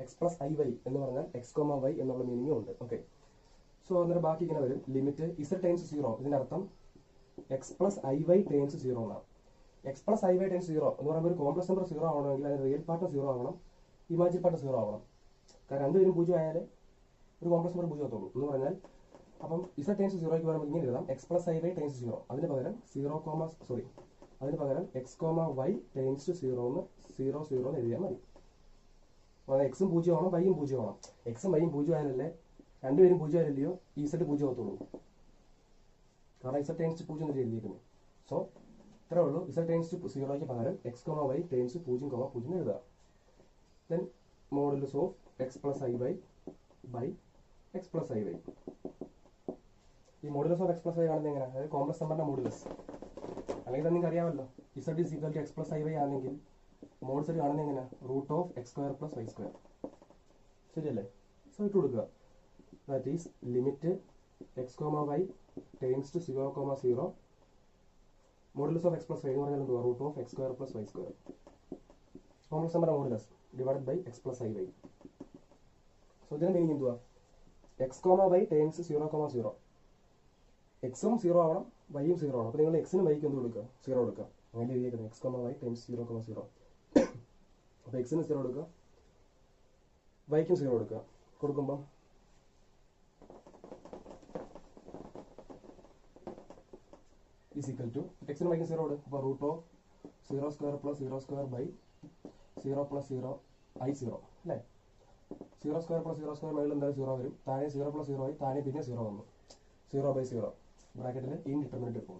x+iy എന്ന് പറഞ്ഞാൽ x,y എന്നുള്ള മീനിങ്ങും ഉണ്ട്. ഓക്കെ, സോ അന്നേരം ബാക്കി ഇങ്ങനെ വരും, ലിമിറ്റ് z → 0 ഇതിന്റെ അർത്ഥം x+iy → 0 എന്നാണ്. x+iy → 0 എന്ന് പറയുമ്പോൾ ഒരു കോംപ്ലക്സ് നമ്പർ 0 ആവണമെങ്കിൽ അതിന് റിയൽ പാർട്ട് 0 ആവണം, ഇമാജിൻ പാർട്ട് 0 ആവണം. കാരണം രണ്ടുപേരും 0 ആയാലേ ഒരു കോംപ്ലക്സ് നമ്പർ 0 ആകത്തുള്ളൂ എന്ന് പറഞ്ഞാൽ. അപ്പം z → 0 പറയുമ്പോൾ ഇങ്ങനെ എഴുതാം, x+iy → 0. അതിന് പകരം x,y → 0 എന്ന് 0 എന്ന് എഴുതിയാൽ മതി. എക്സും 0 ആവണം, വൈയും 0 ആവണം. എക്സും വൈയും 0 ആയാലല്ലേ രണ്ടുപേരും 0 ആയാലല്ലയോ ഈ z 0 ആകത്തുള്ളൂ. കാരണം z → 0 എന്ന് എഴുതിയിരിക്കുന്നു. സോ ഇത്രേ ഉള്ളൂ, z → 0ക്ക് പകരം x,y → 0,0 എഴുതുക. Then modulus of x+iy by x+iy. ഈ മോഡുലസ് ഓഫ് x+iy കാണുന്നത് എങ്ങനെ, അതായത് കോംപ്ലക്സ് നമ്പറിന്റെ മോഡുലസ്. അല്ലെങ്കിൽ നിങ്ങൾക്ക് അറിയാമല്ലോ, z is equal to x+iy ആണെങ്കിൽ മോഡ് z കാണുന്നത് എങ്ങനെ, √(x² + y²). ശരിയല്ലേ? സോ ഇട്ട് കൊടുക്കുക. That is limit x,y → 0,0 modulus of x+y എന്ന് പറഞ്ഞാൽ എന്തുവാ, √(x² + y²). കോംപ്ലക്സ് നമ്പറിന്റെ modulus divided by x+iy. So ഇതിന്റെ മീനിങ് എന്തുവാ, x,y → 0,0. എക്സും 0 ആവണം, വൈയും 0 ആണ്. അപ്പോൾ നിങ്ങൾ എക്സിനും വൈക്ക് എന്ത് കൊടുക്കുക? 0 കൊടുക്കുക. അങ്ങനെ എഴുതിയേക്കുന്നത് x, y ടൈംസ് 0,0. അപ്പോൾ എക്സിന് 0 കൊടുക്കുക, വൈക്കും 0 കൊടുക്കുക. കൊടുക്കുമ്പോൾ ഈസ് ഈക്വൽ ടു എക്സിന് വൈക്കും 0 കൊടുക്കും. അപ്പോൾ √0² + 0² 0 + 0 i0 അല്ലേ? 0² + 0² മേളിൽ എന്തായാലും 0 വരും. താഴെ 0 + 0 ആയി, താഴെ പിന്നെ 0 വന്നു. 0/0 ബ്രാക്കറ്റിൽ ഇൻഡിറ്റർമിനേറ്റ് ഫോം.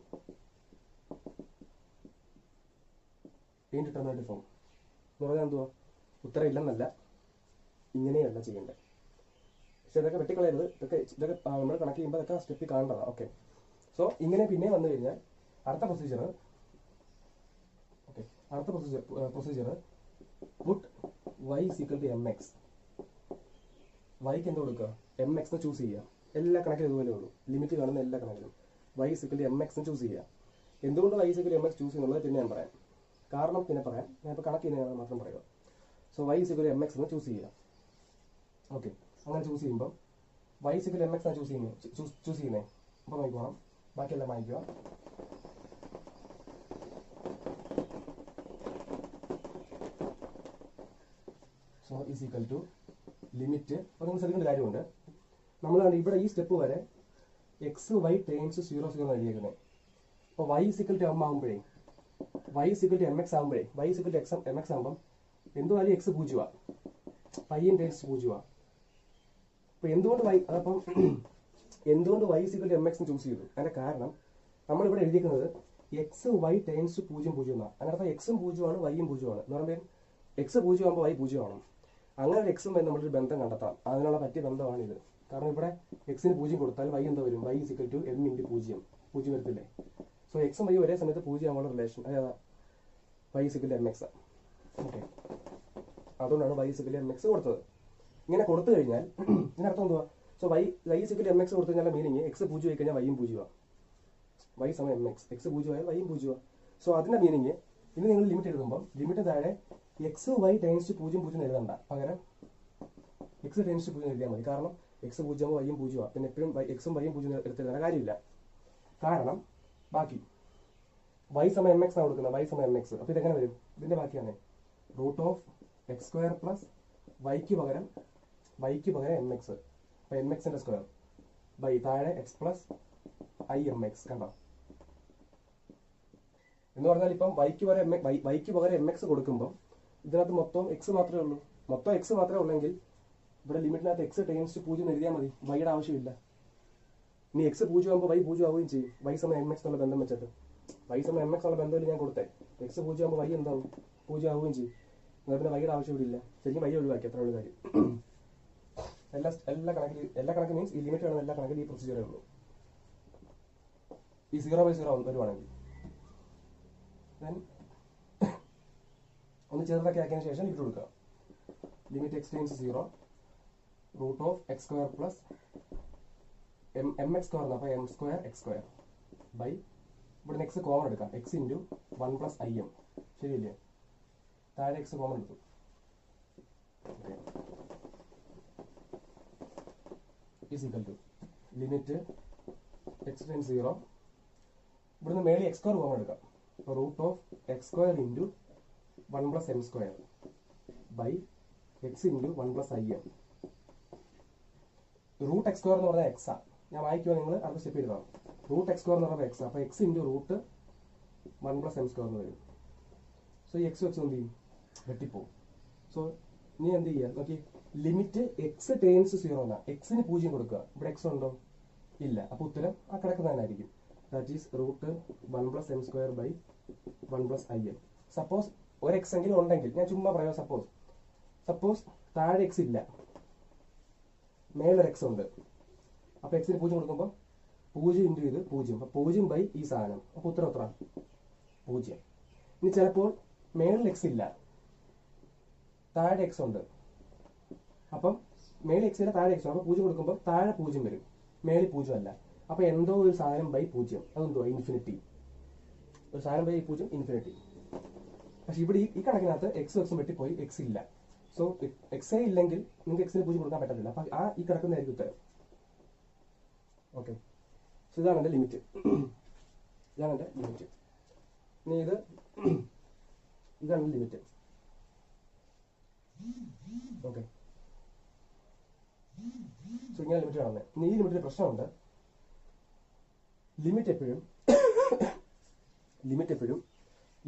ഇൻഡിറ്റർമിനേറ്റ് ഫോം എന്ന് പറഞ്ഞാൽ എന്തുവാ? ഉത്തരം ഇല്ലെന്നല്ല, ഇങ്ങനെയല്ല ചെയ്യേണ്ടത്. പക്ഷെ ഇതൊക്കെ വെട്ടിക്കളയരുത്. ഇതൊക്കെ നമ്മൾ കണക്ട് ചെയ്യുമ്പോൾ ഇതൊക്കെ സ്റ്റെപ്പിൽ കാണേണ്ടതാണ്. ഓക്കെ, സോ ഇങ്ങനെ പിന്നെ വന്നു കഴിഞ്ഞാൽ അടുത്ത പ്രൊസീജിയർ പുട്ട് y = mx. വൈക്ക് എന്ത് കൊടുക്കുക? mx എന്ന് ചൂസ് ചെയ്യുക. എല്ലാ കണക്കിലും ഇതുപോലെ ഉള്ളൂ. ലിമിറ്റ് കാണുന്ന എല്ലാ കണക്കിലും y = mx എന്ന് ചൂസ് ചെയ്യുക. എന്തുകൊണ്ട് y = mx ചൂസ് ചെയ്യുന്നുള്ളത് പിന്നെ ഞാൻ പറയാം. കാരണം പിന്നെ പറയാം. ഞാൻ ഇപ്പോൾ കണക്ക് ചെയ്യുന്നതാണ് മാത്രം പറയുക. സോ y = mx എന്ന് ചൂസ് ചെയ്യുക. ഓക്കെ, അങ്ങനെ ചൂസ് ചെയ്യുമ്പോൾ y = mx ആണ് ചൂസ് ചെയ്യുന്നത്. അപ്പോൾ നോക്കിക്കോണം, ബാക്കിയെല്ലാം വാങ്ങിക്കുക. So is equal to limit. അപ്പോൾ നിങ്ങൾ ശ്രദ്ധിക്കേണ്ട കാര്യമുണ്ട്, നമ്മളാണ് ഇവിടെ ഈ സ്റ്റെപ്പ് വരെ എക്സ് വൈ ടേംസ് 0,0 എഴുതിയേക്കുന്നത്. അപ്പോൾ y = m ആകുമ്പോഴേ, y = mx ആകുമ്പോഴേ, y = mx ആകുമ്പം എന്തുവായാലും x 0ആണ്, പൈയും ടേംസ് 0ആണ്. അപ്പോൾ എന്തുകൊണ്ട് y = mx എന്ന് ചൂസ് ചെയ്തു? അതിന്റെ കാരണം നമ്മളിവിടെ എഴുതിയിരിക്കുന്നത് എക്സ് വൈ ടേംസ് 0,0 എന്നാണ്. അതിനർത്ഥം എക്സും 0ആണ്, വൈയും 0ആണ്. എന്ന് പറയുമ്പോൾ എക്സ് 0 ആകുമ്പോൾ y 0 ആണ്. അങ്ങനെ ഒരു എക്സും വൈ നമ്മളൊരു ബന്ധം കണ്ടെത്താം. അതിനുള്ള പറ്റിയ ബന്ധമാണ് ഇത്. കാരണം ഇവിടെ എക്സിന് 0 കൊടുത്താൽ y എന്താ വരും? y = m × 0. 0 വരത്തില്ലേ? സോ എക്സും വൈ ഒരേ സമയത്ത് 0 ആവാനുള്ള റിലേഷൻ അതാ y = mx. ഓക്കെ, അതുകൊണ്ടാണ് y = mx കൊടുത്തത്. ഇങ്ങനെ കൊടുത്തു കഴിഞ്ഞാൽ ഇതിനർത്ഥം എന്തുവാ? സോ y = mx കൊടുത്തു കഴിഞ്ഞാൽ മീനിങ് എക്സ് 0 ആയി കഴിഞ്ഞാൽ വൈയും 0 ആണ്. y = mx, എക്സ് 0 ആയാൽ വൈയും 0 ആണ്. സോ അതിന്റെ മീനിങ് ഇനി നിങ്ങൾ ലിമിറ്റ് എഴുതുമ്പോൾ ലിമിറ്റ് താഴെ എക്സ് വൈ ടൈംസ് 0,0 എഴുതണ്ട, പകരം എക്സ് ടൈംസ് 0 എഴുതിയാൽ മതി. കാരണം എക്സ് 0 ആകുമ്പോൾ വൈയും 0 ആണ്. പിന്നെ എപ്പോഴും എക്സും വൈയും 0 എടുത്തെഴുതാൻ കാര്യമില്ല. കാരണം ബാക്കി y = mx ആണ് കൊടുക്കുന്നത്. y = mx. അപ്പോൾ ഇതെങ്ങനെ വരും? ഇതിന്റെ ബാക്കിയാണ് √(x² + y) പകരം mx. അപ്പോൾ mx-ന്റെ സ്ക്വയർ ബൈ താഴെ x + imx. കണ്ടോ? എന്ന് പറഞ്ഞാൽ ഇപ്പം y-ക്ക് പകരം mx കൊടുക്കുമ്പോൾ ഇതിനകത്ത് മൊത്തം x മാത്രമേ ഉള്ളൂ. മൊത്തം x മാത്രമേ ഉള്ളെങ്കിൽ ഇവിടെ ലിമിറ്റിനകത്ത് x ടൈംസ് 0 എഴുതിയാൽ മതി, വൈയുടെ ആവശ്യമില്ല. ഇനി x 0 ആകുമ്പോൾ y 0 ആവുകയും ചെയ്യും. y = mx എന്നുള്ള ബന്ധം വെച്ചിട്ട് y = mx എന്നുള്ള ബന്ധത്തിൽ ഞാൻ കൊടുത്തേ. x 0 ആകുമ്പോൾ y എന്താവും? 0 ആവുകയും ചെയ്യും. എന്നാൽ പിന്നെ വൈയുടെ ആവശ്യം ഇവിടെ ഇല്ല. ശരിക്കും വൈ ഒഴിവാക്കി, അത്ര ഉള്ള കാര്യം. എല്ലാ കണക്കിൽ മീൻസ് ഈ ലിമിറ്റ് കാണുന്ന എല്ലാ കണക്കിലും ഈ പ്രൊസീജിയറേ ഉള്ളൂ. ഈ 0/0 വരുവാണെങ്കിൽ ഒന്ന് ചെറുതൊക്കെ ആക്കിയതിനു ശേഷം ലിമിറ്റ് കൊടുക്കുക. ലിമിറ്റ് x → 0 √(x² + mx², അപ്പോൾ m²x² ബൈ ഇവിടെ x കോമൺ എടുക്കാം, x × 1 + im. ശരിയല്ലേ? താഴെ x കോമൺ എടുത്തു. Is equal to limit x → 0. ഇവിടുന്ന് മേളിൽ x² കോമൺ എടുക്കാം. അപ്പോൾ √(x² × 1 + m² by x × 1 + im. √(x² എന്ന് പറഞ്ഞാൽ x ആണ്. ഞാൻ വായിക്കുവാൻ നിങ്ങൾ അടുത്ത സ്റ്റെപ്പ് എഴുതണം. √(x² എന്ന് പറഞ്ഞാൽ x, അപ്പോൾ x × √(1 + m² എന്ന് വരും. സോ ഈ x വെച്ച് എന്ത് ചെയ്യും? വെട്ടിപ്പോവും. സോ ഇനി എന്ത് ചെയ്യുക നോക്കി, ലിമിറ്റ് x ടേംസ് 0 എന്നാ. എക്സിന് 0 കൊടുക്കുക. ഇവിടെ x ഉണ്ടോ? ഇല്ല. അപ്പോൾ ഉത്തരം ആ കിടക്കുന്നതായിരിക്കും. That is √1 + m² by 1 + im. Suppose ഒരു x എങ്കിലും ഉണ്ടെങ്കിൽ, ഞാൻ ചുമ്മാ പറയാം, സപ്പോസ് താഴെ x ഇല്ല, മേലൊരു x ഉണ്ട്. അപ്പോൾ എക്സിന് 0 കൊടുക്കുമ്പോൾ 0 × ഇത് 0, അപ്പോൾ 0 ബൈ ഈ സാധനം. അപ്പോൾ ഉത്തരം എത്ര? 0. ഇനി ചിലപ്പോൾ മേളിൽ x ഇല്ല, താഴെ x ഉണ്ട്. അപ്പം മേളിൽ x ഇല്ല, താഴെ x ഉണ്ട്. അപ്പോൾ 0 കൊടുക്കുമ്പോൾ താഴെ 0 വരും, മേളിൽ 0 അല്ല. അപ്പോൾ എന്തോ ഒരു സാധനം ബൈ 0, അതെന്തോ ഇൻഫിനിറ്റി. ഒരു സാധനം ബൈ 0 ഇൻഫിനിറ്റി. പക്ഷെ ഇവിടെ ഈ കണക്കിനകത്ത് x വെട്ടിപ്പോയി, x ഇല്ല. സോ എക്സേ ഇല്ലെങ്കിൽ നിങ്ങൾക്ക് എക്സിന് 0 കൊടുക്കാൻ പറ്റത്തില്ല. അപ്പം ഈ കിടക്കുന്നതായിരിക്കും ഉത്തരം. ഓക്കെ, സോ ഇതാണ് എൻ്റെ ലിമിറ്റ്. ഇതാണ് എൻ്റെ ലിമിറ്റ്. ഇനി ഇതാണ് ലിമിറ്റ്. ഓക്കെ, സോ ഇങ്ങനെ ലിമിറ്റ് കാണുന്നത്. ഇനി ഈ ലിമിറ്റിൽ പ്രശ്നമുണ്ട്. ലിമിറ്റ് എപ്പോഴും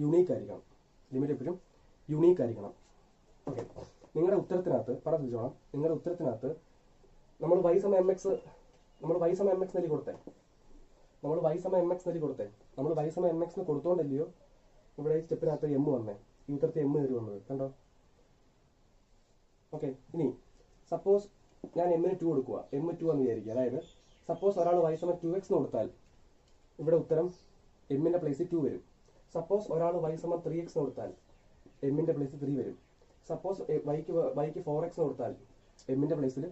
യുണീക്ക് ആയിരിക്കണം. ഓക്കെ, നിങ്ങളുടെ ഉത്തരത്തിനകത്ത് പറഞ്ഞോളാം. നിങ്ങളുടെ ഉത്തരത്തിനകത്ത് നമ്മൾ y സമം mx നൽകി കൊടുത്തേ. നമ്മൾ y സമം mx കൊടുത്തോണ്ടല്ലയോ ഇവിടെ ഈ സ്റ്റെപ്പിനകത്ത് m വന്നേ. ഈ ഉത്തരത്തിൽ m കയറി വന്നത് കണ്ടോ? ഓക്കെ, ഇനി സപ്പോസ് ഞാൻ m ന് 2 കൊടുക്കുക, m2 എന്ന് വിചാരിക്കുക. അതായത് സപ്പോസ് ഒരാൾ y സമം 2x കൊടുത്താൽ ഇവിടെ ഉത്തരം m ന്റെ പ്ലേസിൽ 2 വരും. സപ്പോസ് ഒരാൾ y സമം 3x കൊടുത്താൽ m ന്റെ പ്ലേസിൽ 3 വരും. സപ്പോസ് y ക്ക് 4x കൊടുത്താൽ m ന്റെ പ്ലേസിൽ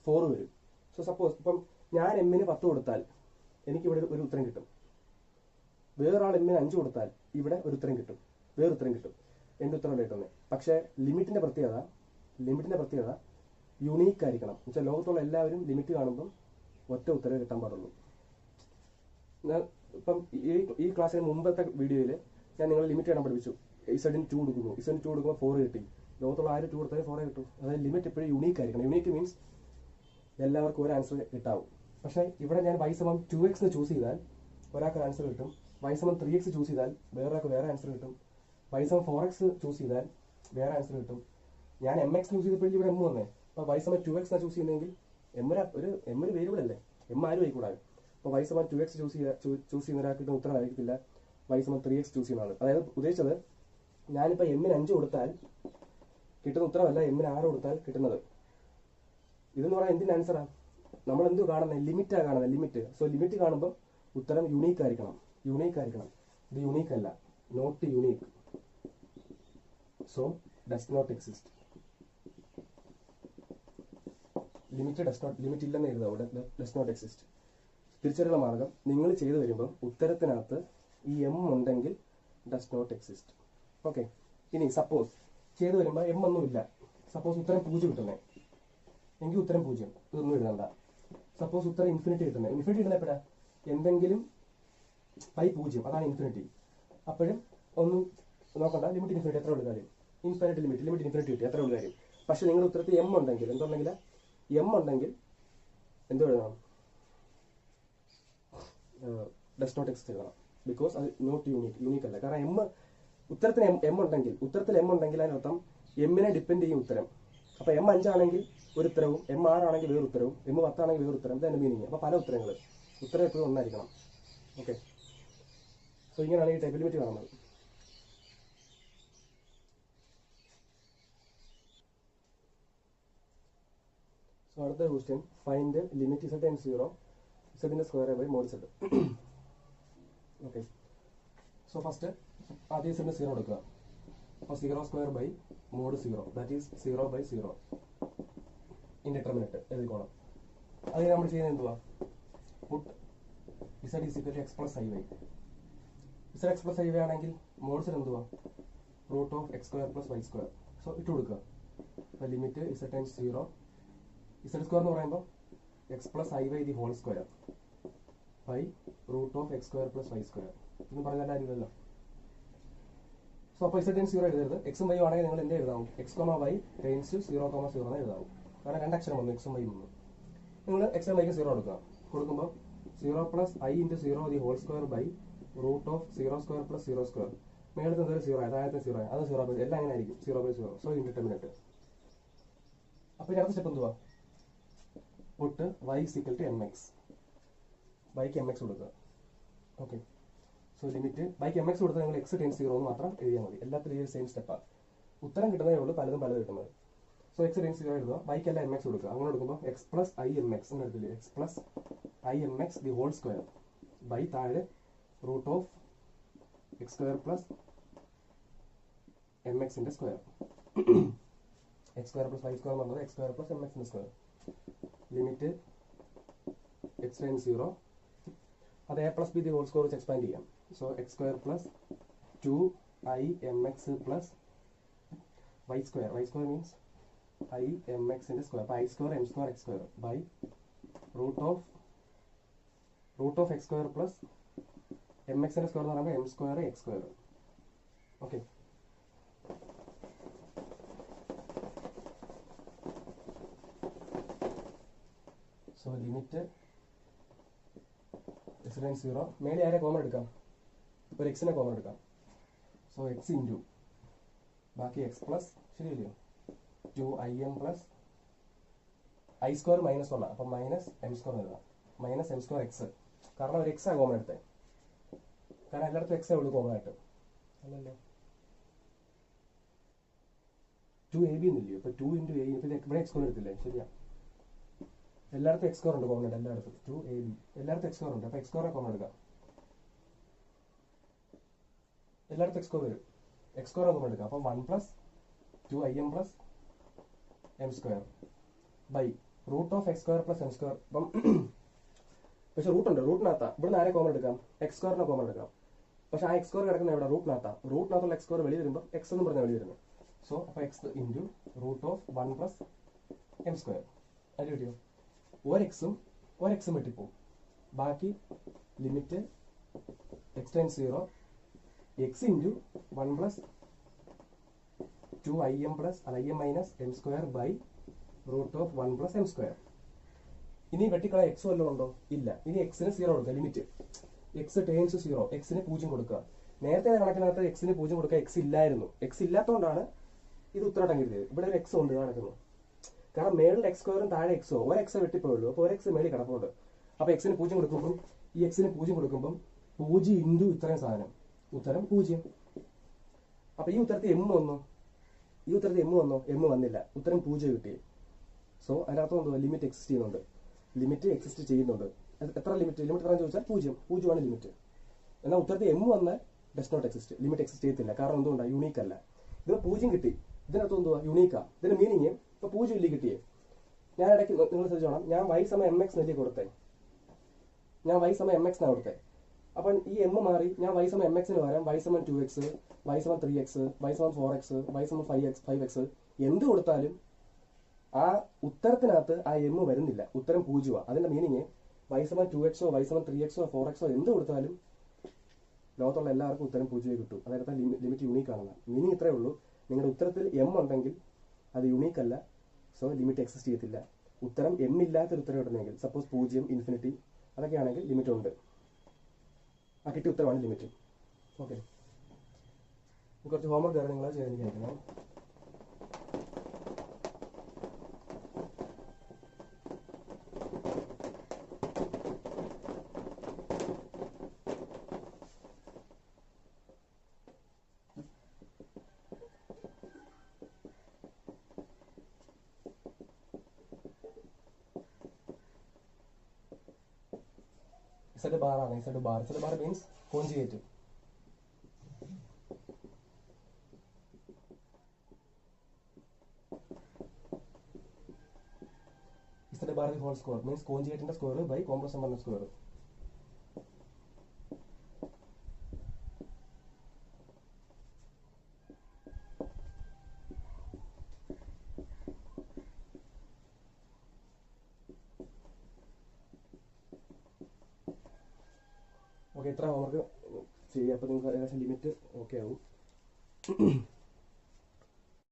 4 വരും. സോ സപ്പോസ് ഇപ്പം ഞാൻ m ന് 10 കൊടുത്താൽ എനിക്ക് ഇവിടെ ഒരു ഉത്തരം കിട്ടും. വേറൊരാൾ m ന് 5 കൊടുത്താൽ ഇവിടെ ഒരു ഉത്തരം കിട്ടും, വേറെ ഉത്തരം കിട്ടും. എൻ്റെ ഉത്തരം കിട്ടുന്നത്. പക്ഷേ ലിമിറ്റിന്റെ പ്രത്യേകത യുണീക്ക് ആയിരിക്കണം. എന്നുവെച്ചാൽ ലോകത്തുള്ള എല്ലാവരും ലിമിറ്റ് കാണുമ്പം ഒറ്റ ഉത്തരവേ കിട്ടാൻ പാടുള്ളൂ. ഞാൻ ഇപ്പം ഈ ക്ലാസ്സിന് മുമ്പത്തെ വീഡിയോയിൽ ഞാൻ നിങ്ങൾ ലിമിറ്റ് കാണാൻ പഠിപ്പിച്ചു. ഇസഡിന് 2 കൊടുക്കുന്നു, ഇസഡിന് 2 കൊടുക്കുമ്പോൾ 4 കിട്ടി. ലോകത്തുള്ള ആരും 2 കൊടുത്താൽ 4 കിട്ടും. അതായത് ലിമിറ്റ് എപ്പോഴും യുണീക്ക് ആയിരിക്കണം. യുണീക്ക് മീൻസ് എല്ലാവർക്കും ഒരു ആൻസർ കിട്ടാവും. പക്ഷേ ഇവിടെ ഞാൻ y സമം 2x ചൂസ് ചെയ്താൽ ഒരാൾക്ക് ആൻസർ കിട്ടും. y സമം 3x ചൂസ് ചെയ്താൽ വേറൊരാൾക്ക് വേറെ ആൻസർ കിട്ടും. y സമം 4x ചൂസ് ചെയ്താൽ വേറെ ആൻസർ കിട്ടും. ഞാൻ mx ചൂസ് ചെയ്തപ്പോഴും ഇവിടെ m വന്നേ. അപ്പോൾ y സമം 2x ചൂസ് ചെയ്യുന്നതെങ്കിൽ m ഒരു വേരിയബിൾ അല്ലേ, m ആരും ആയിക്കൂടാതെ. അപ്പോൾ y സമം 2x ചൂസ് ചെയ്യുന്ന ഒരാൾക്ക് കിട്ടുന്ന ഉത്തരം ആയിരിക്കത്തില്ല y സമം 3x ചൂസ് ചെയ്യുന്ന ആൾ. അതായത് ഉദ്ദേശിച്ചത് ഞാനിപ്പോൾ m ന് 5 കൊടുത്താൽ കിട്ടുന്ന ഉത്തരമല്ല m ന് 6 കൊടുത്താൽ കിട്ടുന്നത്. ഇതെന്ന് പറഞ്ഞാൽ എന്തിൻ്റെ ആൻസറാണ്? നമ്മൾ എന്ത് കാണുന്നത്? ലിമിറ്റാണ് കാണുന്നത്, ലിമിറ്റ്. സോ ലിമിറ്റ് കാണുമ്പോൾ ഉത്തരം യുണീക്ക് ആയിരിക്കണം. ഇത് യുണീക്ക് അല്ല, not unique. So does not exist. ലിമിറ്റ് ഇല്ലെന്ന് എഴുതുക അവിടെ, ഡസ് നോട്ട് എക്സിസ്റ്റ്. തിരിച്ചറിയുള്ള മാർഗം നിങ്ങൾ ചെയ്തു വരുമ്പോൾ ഉത്തരത്തിനകത്ത് ഈ m ഉണ്ടെങ്കിൽ ഡസ് നോട്ട് എക്സിസ്റ്റ്. ഓക്കെ, ഇനി സപ്പോസ് ചെയ്തു വരുമ്പോൾ m ഒന്നുമില്ല. സപ്പോസ് ഉത്തരം 0 കിട്ടുന്നേ എങ്കിൽ ഉത്തരം 0, ഇതൊന്നും എഴുതണ്ട. സപ്പോസ് ഉത്തരം ഇൻഫിനിറ്റി കിട്ടുന്നത്, ഇൻഫിനിറ്റി കിട്ടുന്ന എപ്പോഴാണ്? എന്തെങ്കിലും പൈ 0, അതാണ് ഇൻഫിനിറ്റി. അപ്പോഴും ഒന്നും നോക്കണ്ട, ലിമിറ്റ് ഇൻഫിനിറ്റി എത്ര ഉള്ള കാര്യം? ഇൻഫിനിറ്റി ലിമിറ്റ് ഇൻഫിനിറ്റി കിട്ടി, എത്ര ഉള്ള കാര്യം? പക്ഷെ നിങ്ങളുടെ ഉത്തരത്തിൽ m ഉണ്ടെങ്കിൽ എന്തുണ്ടെങ്കിൽ എന്തോ എഴുതണം? ഡസ് നോട്ട് എക്സിസ്റ്റ് എഴുതണം. ബിക്കോസ് അത് നോട്ട് യൂണീക്ക് അല്ല. കാരണം ഉത്തരത്തിൽ m ഉണ്ടെങ്കിൽ അതിനർത്ഥം m നെ ഡിപ്പെൻഡ് ചെയ്യും ഉത്തരം. അപ്പോൾ m 5 ആണെങ്കിൽ ഒരു ഉത്തരവും, m 6 ആണെങ്കിൽ വേറെ ഉത്തരവും, m 10 ആണെങ്കിൽ വേറെ ഉത്തരം. ഇതാണ് മീനിങ്. അപ്പോൾ പല ഉത്തരങ്ങൾ, ഉത്തരം എപ്പോഴും ഒന്നായിരിക്കണം. ഓക്കെ, സോ ഇങ്ങനെയാണ് ഈ ടൈപ്പ് ലിമിറ്റ് കാണുന്നത്. സോ അടുത്ത question, find limit z → 0 z square by mod z. Okay, so first ആദ്യം z 0 എടുക്കുക. അപ്പോൾ 0 square by mod 0, that is 0 by 0. Indeterminate എഴുതിക്കോണം. അത് നമ്മൾ ചെയ്യുന്നത് എന്തുവാ? Put z is equal to x plus iy. z x plus iy ആണെങ്കിൽ mod z എന്തുവാ? Root of x square plus y square. So ഇട്ട് കൊടുക്കുക. അപ്പോൾ ലിമിറ്റ് z → 0, z സ്ക്വയർ എന്ന് പറയുമ്പോൾ x plus iy the whole square by root of x square plus y square. ഇതൊന്നും പറഞ്ഞാൽ കാര്യമില്ലല്ലോ. സോ അപ്പോൾ z → 0 എഴുതരുത്. എക്സും വൈ ആണെങ്കിൽ നിങ്ങൾ എന്ത് എഴുതാവും? x, y → 0, 0 എന്ന് എഴുതാവും. കാരണം രണ്ടക്ഷരം വന്നു, എക്സും വൈ വന്നു. നിങ്ങൾ എക്സും വൈക്ക് 0 കൊടുക്കുക. കൊടുക്കുമ്പോൾ 0 plus i into 0 the whole square by root of 0 square plus 0 square. മേളത്തിൽ എന്തൊരു 0 ആയി, താഴത്തെ 0 ആയി, അത് 0 ബൈ എല്ലാം അങ്ങനെ ആയിരിക്കും, 0 ബൈ 0. So indeterminate. അപ്പോൾ അടുത്ത സ്റ്റെപ്പ് എന്തുവാ? Put y is equal to mx. By mx കൊടുക്കുക. Okay, so limit by mx കൊടുത്താൽ നിങ്ങൾ x → 0 എന്ന് മാത്രം എഴുതിയാൽ മതി. എല്ലാത്തിലും ഈ സെയിം സ്റ്റെപ്പാണ്. ഉത്തരം കിട്ടുന്നതേ ഉള്ളൂ, പലതും കിട്ടുന്നത്. സോ x → 0 എഴുതുക. ബൈക്കെല്ലാം mx കൊടുക്കുക. അങ്ങനെ കൊടുക്കുമ്പോൾ x പ്ലസ് i mx എന്ന് എടുത്തില്ലേ? x plus i mx the whole square by താഴെ root of x square plus mxന്റെ square. x square plus y square എന്ന് പറഞ്ഞത് x സ്ക്വയർ പ്ലസ് mxന്റെ സ്ക്വയർ. ലിമിറ്റ് x → 0, അത് a plus B the whole square വെച്ച് expand ചെയ്യാം. So x square plus 2i mx plus y square. y square means i mxന്റെ square. അപ്പോൾ i square m square x square by root of x square plus M എക്സിന്റെ square എന്ന് പറയുമ്പോൾ M square X square. Okay, so limit x0 മേലെ ആരെ common എടുക്കാം? ഇപ്പോൾ എക്സിനെ കോമൺ എടുക്കാം. സോ എക്സ് ഇൻറ്റു ബാക്കി എക്സ് പ്ലസ് ശരിയല്ലയോ 2im പ്ലസ് ഐ സ്ക്വയർ -1 അപ്പം -m² എഴുതാം. -m² എക്സ്, കാരണം ഒരു എക്സാണ് കോമൺ എടുത്തത്. കാരണം എല്ലായിടത്തും എക്സേ ഉള്ളൂ കോമൺ ആയിട്ട്, അല്ലല്ലോ. 2ab എന്നില്ലയോ? ഇപ്പോൾ 2 × a, ഇപ്പോൾ ഇവിടെ എക്സ് സ്ക്വയർ എടുത്തില്ലേ? ശരിയാ, എല്ലായിടത്തും എക്സ് സ്ക്വയർ ഉണ്ട് കോമൺ ആയിട്ട്, എല്ലായിടത്തും 2ab എല്ലായിടത്തും എക്സ് സ്ക്വയർ ഉണ്ട്. അപ്പോൾ എക്സ് സ്ക്വയറെ കോമൺ എടുക്കാം. എല്ലായിടത്തും എക്സ് സ്ക്വയർ വരും, എക്സ് സ്ക്വയറെ കോമൺ എടുക്കാം. അപ്പം 1 + 2im + m² by √(x² + m²). അപ്പം പക്ഷെ റൂട്ടുണ്ട്, റൂട്ടിനകത്താ. ഇവിടുന്ന് ആരെ കോമൺ എടുക്കാം? x² കോമൺ എടുക്കാം. പക്ഷെ ആ x² കിടക്കുന്ന എവിടെ? റൂട്ടിനകത്താ. റൂട്ടിനകത്തുള്ള x² വെളി വരുമ്പോൾ എക്സ് എന്ന് പറഞ്ഞാൽ വെളി വരുന്നു. സോ അപ്പോൾ x ഇൻറ്റു √(1 + m²). അത് കിട്ടിയോ? ഒരെക്സും വെട്ടിപ്പോവും. ബാക്കി ലിമിറ്റ് x → 0 x into 1 + 2im - m² by √(1 + m²). ഇനി വെട്ടിക്കള എക്സ് വല്ലതും ഉണ്ടോ? ഇല്ല. ഇനി എക്സിന് 0 കൊടുക്കുക, ലിമിറ്റ് x → 0 എക്സിന് 0 കൊടുക്കുക. നേരത്തെ കണക്കിനകത്ത് എക്സിന് 0 കൊടുക്കുക, എക്സ് ഇല്ലായിരുന്നു. എക്സ് ഇല്ലാത്തതുകൊണ്ടാണ് ഇത് ഉത്തരവാദിത്തം കിട്ടിയത്. ഇവിടെ ഒരു എക്സ് ഉണ്ട് നടക്കുന്നു, കാരണം മേളിൽ x² താഴെ എക്സോ ഒരു എക്സ് വെട്ടിപ്പോയുള്ളൂ. അപ്പോൾ ഒരു എക്സ് മേളിൽ കിടപ്പുണ്ട്. അപ്പോൾ എക്സിന് 0 കൊടുക്കുമ്പോൾ ഈ എക്സിന് 0 കൊടുക്കുമ്പം 0 ഇൻറ്റു ഇത്രയും സാധനം, ഉത്തരം 0. അപ്പോൾ ഈ ഉത്തരത്തിൽ എം വന്നു, എം വന്നില്ല, ഉത്തരം 0 കിട്ടി. സോ അതിനകത്ത് എന്തുവാ? ലിമിറ്റ് എക്സിസ്റ്റ് ചെയ്യുന്നുണ്ട്. എത്ര ലിമിറ്റ് എത്ര ചോദിച്ചാൽ 0 ആണ് ലിമിറ്റ്. എന്നാൽ ഉത്തരത്തിൽ എം വന്നാൽ does not exist, limit exist ചെയ്യത്തില്ല. കാരണം എന്തുകൊണ്ടാണ്? യൂണീക്ക് അല്ല. ഇത് 0 കിട്ടി, ഇതിനകത്ത് എന്തുവാ? യൂണീക്കാ. ഇതിന്റെ മീനിങ് ഇപ്പോൾ 0 ഇല്ല കിട്ടിയേ. ഞാൻ ഇടയ്ക്ക് നിങ്ങൾ ശ്രദ്ധിച്ചോണം, ഞാൻ y = mx നൽകി കൊടുത്തേ, ഞാൻ y = mx എന്നാണ് കൊടുത്തേ. അപ്പം ഈ എം മാറി, ഞാൻ y = mx ന് പകരം y = 2x, y = 3x, y = 4x, y = 5x എന്ത് കൊടുത്താലും ആ ഉത്തരത്തിനകത്ത് ആ എം വരുന്നില്ല, ഉത്തരം 0. അതിന്റെ meaning y = 2x, y = 3x, 4x എന്ത് കൊടുത്താലും ലോകത്തുള്ള എല്ലാവർക്കും ഉത്തരം 0 കിട്ടും. അതായത് ലിമിറ്റ് യൂണീക്ക് ആണെന്ന്. മീനിങ് ഇത്രയേ ഉള്ളൂ. നിങ്ങളുടെ ഉത്തരത്തിൽ എം ഉണ്ടെങ്കിൽ അത് യൂണീക്ക് അല്ല, സോ ലിമിറ്റ് എക്സിസ്റ്റ് ചെയ്യത്തില്ല. ഉത്തരം എം ഇല്ലാത്തൊരു ഉത്തരം ഇടുന്നെങ്കിൽ, സപ്പോസ് 0, ഇൻഫിനിറ്റി അതൊക്കെയാണെങ്കിൽ ലിമിറ്റ് ഉണ്ട്. ആ കിട്ടിയ ഉത്തരമാണ് ലിമിറ്റ്. ഓക്കെ, കുറച്ച് ഹോംവർക്ക് വേറെ നിങ്ങൾ ചെയ്തിരിക്കണം. Z bar ആണ്. Z bar means conjugate. Z bar the whole square means conjugate ന്റെ സ്ക്വയർ ബൈ കോംപ്ലക്സ് നമ്പറിന്റെ സ്ക്വയർ. ഓക്കെ, ഇത്ര ഹോംവർക്ക് ചെയ്യുക. അപ്പോൾ നിങ്ങൾക്ക് ഏകദേശം ലിമിറ്റ് ഓക്കെ ആവും.